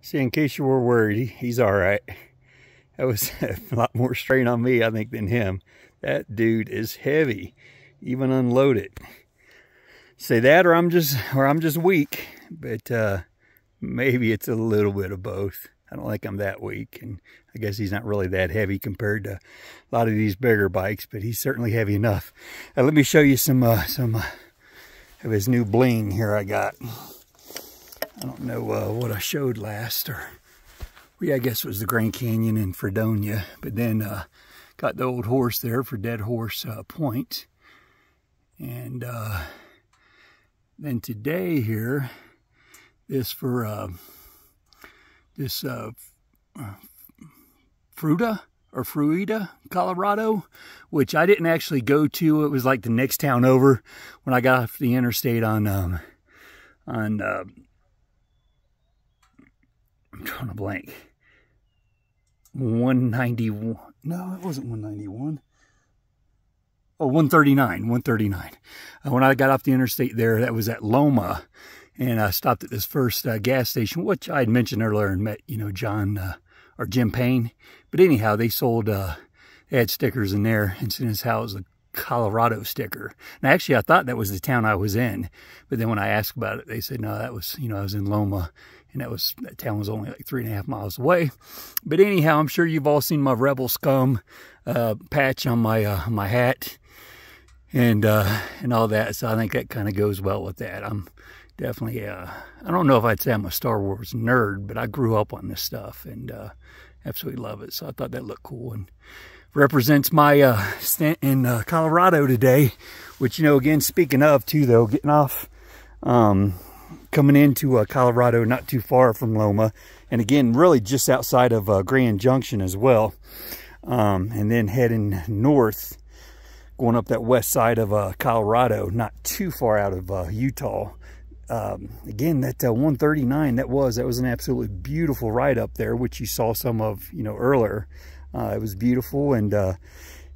See, in case you were worried, he's all right. That was a lot more strain on me, I think, than him. That dude is heavy, even unloaded. Say that, or I'm just weak. But maybe it's a little bit of both. I don't think I'm that weak, and I guess he's not really that heavy compared to a lot of these bigger bikes, but he's certainly heavy enough. Let me show you some of his new bling here I got. I don't know what I showed last, or yeah, I guess it was the Grand Canyon in Fredonia, but then got the old horse there for Dead Horse Point. And then today here, this for Fruita, Colorado, which I didn't actually go to. It was like the next town over when I got off the interstate on I'm drawing a blank. 191. No, it wasn't 191. Oh, 139. When I got off the interstate there, that was at Loma. And I stopped at this first gas station, which I had mentioned earlier and met, John or Jim Payne. But anyhow, they sold, they had stickers in there. And since how it was a Colorado sticker. And actually, I thought that was the town I was in. But then when I asked about it, they said, no, that was, I was in Loma. And that town was only like 3.5 miles away. But anyhow, I'm sure you've all seen my Rebel Scum patch on my hat and all that. So I think that kind of goes well with that. I'm definitely, I don't know if I'd say I'm a Star Wars nerd, but I grew up on this stuff and absolutely love it. So I thought that looked cool and represents my stint in Colorado today, which, again, speaking of too, though, getting off, coming into Colorado, not too far from Loma, and again, really just outside of Grand Junction as well, and then heading north, going up that west side of Colorado, not too far out of Utah. Again, that 139, that was an absolutely beautiful ride up there, which you saw some of, earlier. It was beautiful, and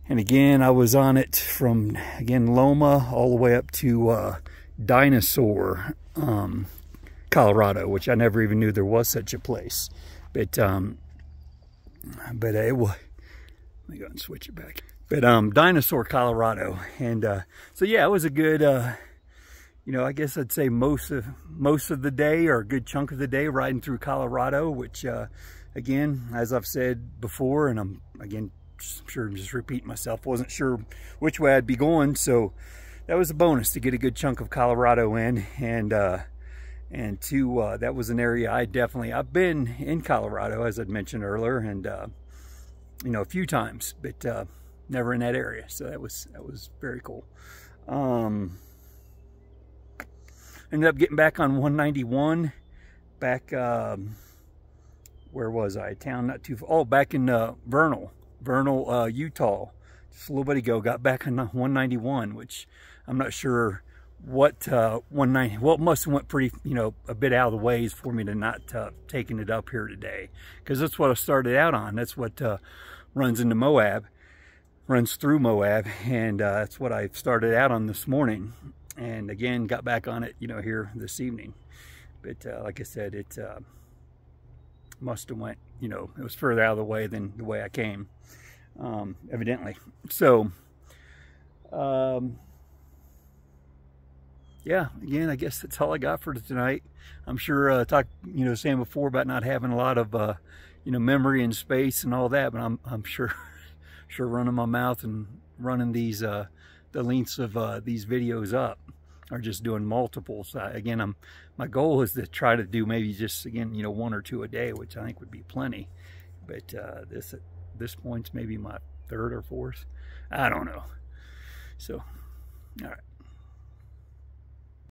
again, I was on it from, again, Loma all the way up to Dinosaur, Colorado, which I never even knew there was such a place. But it was, let me go and switch it back. But Dinosaur, Colorado, and so yeah, it was a good, I guess I'd say most of the day, or a good chunk of the day, riding through Colorado, which again, as I've said before, and I'm sure I'm just repeating myself, wasn't sure which way I'd be going, so that was a bonus to get a good chunk of Colorado in, and two, that was an area I've been in Colorado, as I'd mentioned earlier, and a few times, but never in that area. So that was very cool. Ended up getting back on 191, back where was I? Town not too far. Oh, back in Vernal, Utah. Just a little bit ago, got back on 191, which I'm not sure what 190. Well, it must have went pretty, a bit out of the ways for me to not taking it up here today, because that's what I started out on. That's what runs into Moab, runs through Moab, and that's what I started out on this morning. And again, got back on it, here this evening. But like I said, it must have went, it was further out of the way than the way I came, evidently. So, yeah, again, I guess that's all I got for tonight. I'm sure, saying before about not having a lot of, memory and space and all that, but I'm sure running my mouth and running these, the lengths of these videos up, or just doing multiples. Again, my goal is to try to do maybe just, again, 1 or 2 a day, which I think would be plenty. But this point's maybe my 3rd or 4th. I don't know. So, all right.